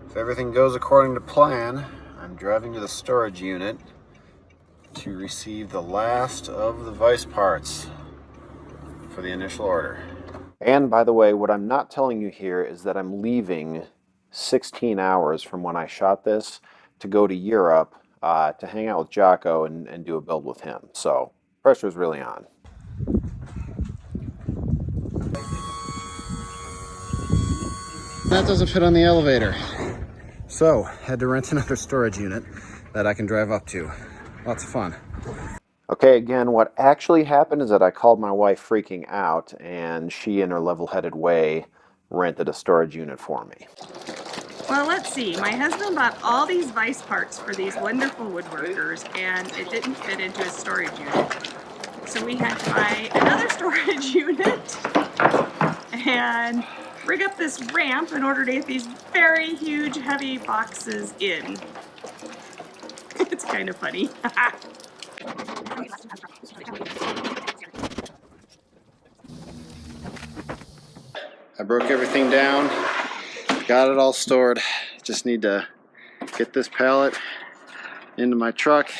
If everything goes according to plan, I'm driving to the storage unit to receive the last of the vise parts for the initial order. And by the way, what I'm not telling you here is that I'm leaving 16 hours from when I shot this to go to Europe to hang out with Jocko and do a build with him. So pressure is really on. That doesn't fit on the elevator. So, had to rent another storage unit that I can drive up to. Lots of fun. Okay, again, what actually happened is that I called my wife freaking out, and she, in her level-headed way, rented a storage unit for me. Well, let's see. My husband bought all these vise parts for these wonderful woodworkers, and it didn't fit into his storage unit. So we had to buy another storage unit and rig up this ramp in order to get these very huge, heavy boxes in. It's kind of funny. I broke everything down, got it all stored. Just need to get this pallet into my truck,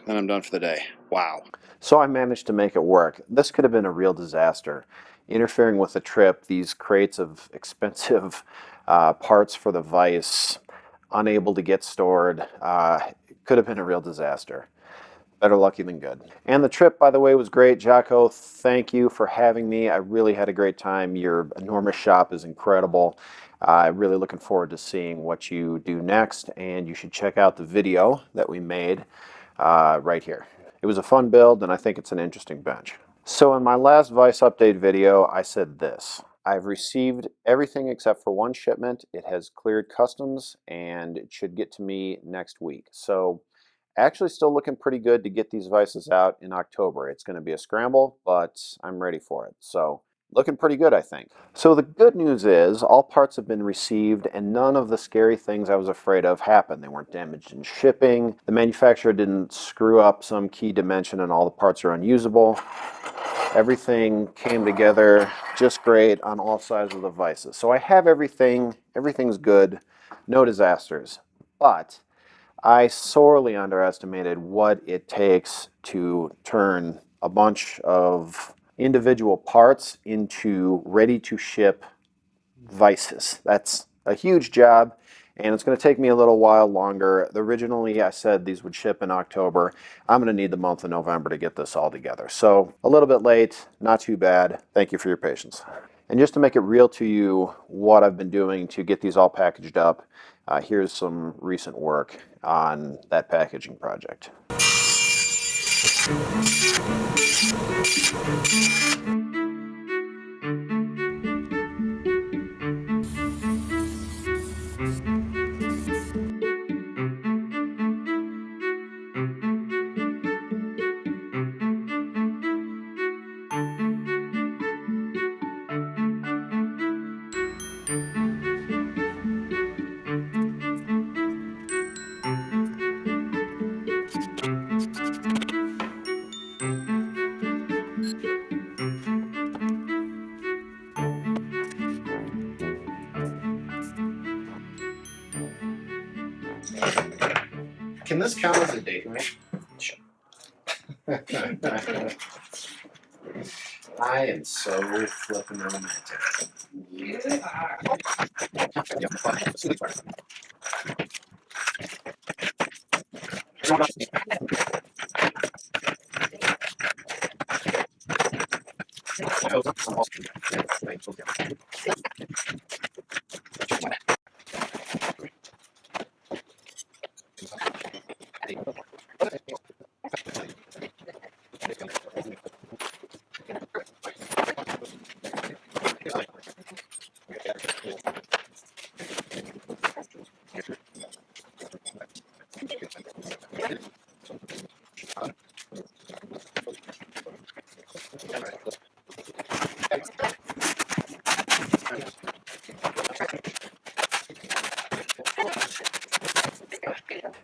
then I'm done for the day. Wow. So I managed to make it work. This could have been a real disaster. Interfering with the trip, these crates of expensive parts for the vise, unable to get stored, could have been a real disaster. Better lucky than good. And the trip, by the way, was great. Jocko, thank you for having me. I really had a great time. Your enormous shop is incredible. I'm really looking forward to seeing what you do next, and you should check out the video that we made right here. It was a fun build, and I think it's an interesting bench. So in my last Vise update video, I said this: I've received everything except for one shipment. It has cleared customs, and it should get to me next week. So actually still looking pretty good to get these vises out in October. It's going to be a scramble, but I'm ready for it. So looking pretty good, I think. So the good news is all parts have been received, and none of the scary things I was afraid of happened. They weren't damaged in shipping. The manufacturer didn't screw up some key dimension and all the parts are unusable. Everything came together just great on all sides of the vises. So I have everything. Everything's good. No disasters. But I sorely underestimated what it takes to turn a bunch of individual parts into ready-to-ship vises. That's a huge job, and it's going to take me a little while longer. Originally, I said these would ship in October. I'm going to need the month of November to get this all together. So a little bit late, not too bad. Thank you for your patience. And just to make it real to you what I've been doing to get these all packaged up, here's some recent work on that packaging project. Can this count as a date night? Sure. I am so flipping romantic.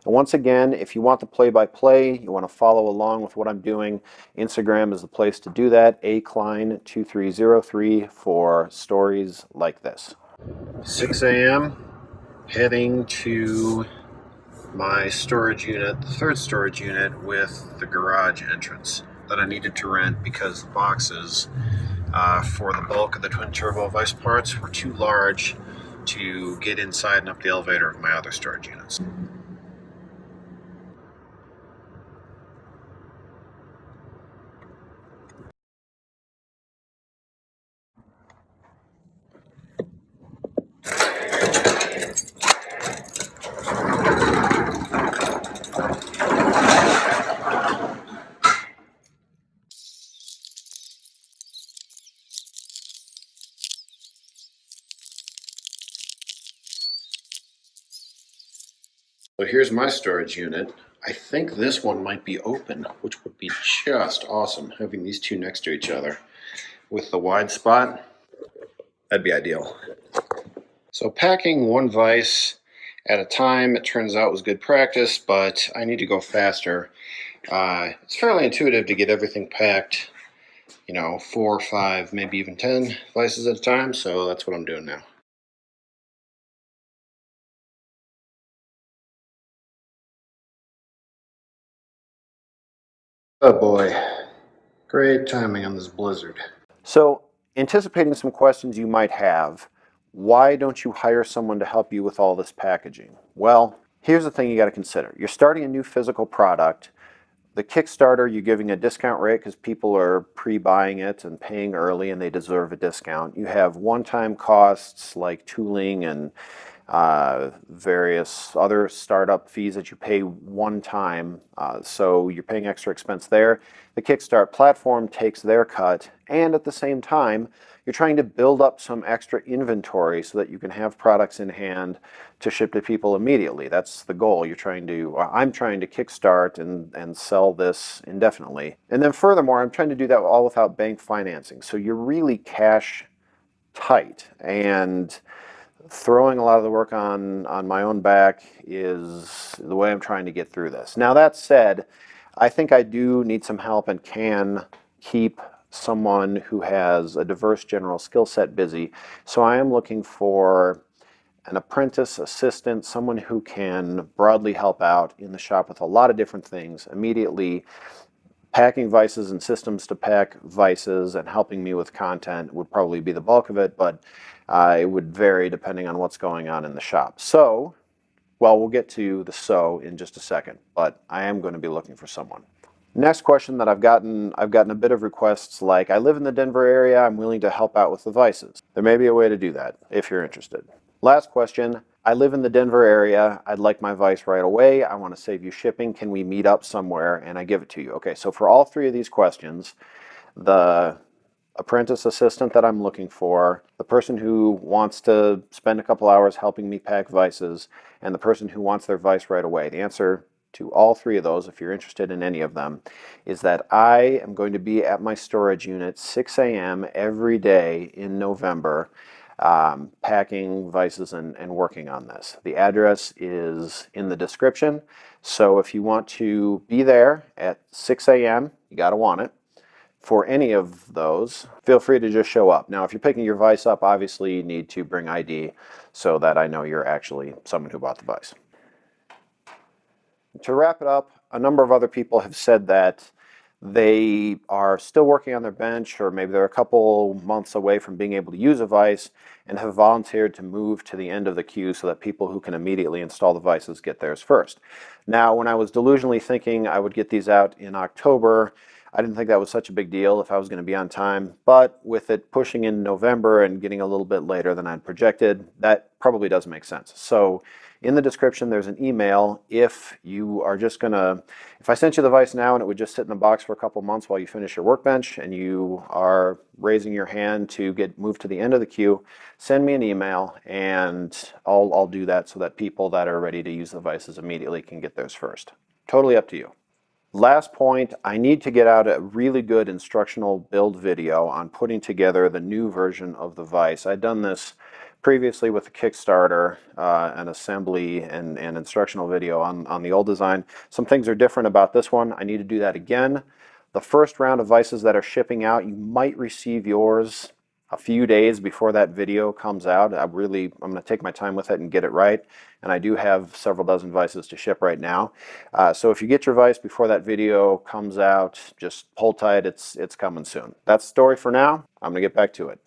And once again, if you want the play-by-play, you want to follow along with what I'm doing, Instagram is the place to do that. Klein2303 for stories like this. 6 a.m. heading to my storage unit, the third storage unit with the garage entrance that I needed to rent because the boxes for the bulk of the twin turbo Vise parts were too large to get inside and up the elevator of my other storage units. So here's my storage unit. I think this one might be open, which would be just awesome, having these two next to each other. With the wide spot, that'd be ideal. So packing one vise at a time, it turns out was good practice, but I need to go faster. It's fairly intuitive to get everything packed, 4 or 5, maybe even 10 vises at a time, so that's what I'm doing now. Oh boy, great timing on this blizzard. So, anticipating some questions you might have, why don't you hire someone to help you with all this packaging? Well, here's the thing you got to consider. You're starting a new physical product. The Kickstarter, you're giving a discount rate because people are pre-buying it and paying early and they deserve a discount. You have one-time costs like tooling and various other startup fees that you pay one time, so you're paying extra expense there. The Kickstart platform takes their cut, and at the same time, you're trying to build up some extra inventory so that you can have products in hand to ship to people immediately. That's the goal. I'm trying to kickstart and sell this indefinitely. And then furthermore, I'm trying to do that all without bank financing. So you're really cash tight, and throwing a lot of the work on my own back is the way I'm trying to get through this. Now that said, I think I do need some help and can keep someone who has a diverse general skill set busy. So I am looking for an apprentice assistant, someone who can broadly help out in the shop with a lot of different things immediately. Packing vises and systems to pack vises and helping me with content would probably be the bulk of it, but it would vary depending on what's going on in the shop. So, well, we'll get to the so in just a second, but I am going to be looking for someone. Next question that I've gotten a bit of requests like, I live in the Denver area, I'm willing to help out with the vises. There may be a way to do that if you're interested. Last question, I live in the Denver area, I'd like my vise right away, I want to save you shipping, can we meet up somewhere and I give it to you? Okay, so for all three of these questions, the apprentice assistant that I'm looking for, the person who wants to spend a couple hours helping me pack vises, and the person who wants their vise right away. The answer to all three of those, if you're interested in any of them, is that I am going to be at my storage unit 6 a.m. every day in November, packing vises and working on this. The address is in the description, so if you want to be there at 6 a.m., you gotta want it. For any of those, feel free to just show up. Now, if you're picking your vise up, obviously you need to bring ID so that I know you're actually someone who bought the vise. To wrap it up, a number of other people have said that they are still working on their bench, or maybe they're a couple months away from being able to use a vise and have volunteered to move to the end of the queue so that people who can immediately install the vises get theirs first. Now, when I was delusionally thinking I would get these out in October, I didn't think that was such a big deal if I was going to be on time, but with it pushing in November and getting a little bit later than I'd projected, that probably does make sense. So in the description, there's an email if you are just gonna, if I sent you the vise now and it would just sit in the box for a couple months while you finish your workbench and you are raising your hand to get moved to the end of the queue, send me an email and I'll do that so that people that are ready to use the vises immediately can get theirs first. Totally up to you. Last point, I need to get out a really good instructional build video on putting together the new version of the vise. I'd done this previously with the Kickstarter, an assembly and instructional video on the old design. Some things are different about this one. I need to do that again. The first round of vises that are shipping out, you might receive yours a few days before that video comes out. I'm going to take my time with it and get it right. And I do have several dozen vices to ship right now. So if you get your vise before that video comes out, just hold tight. It's coming soon. That's the story for now. I'm going to get back to it.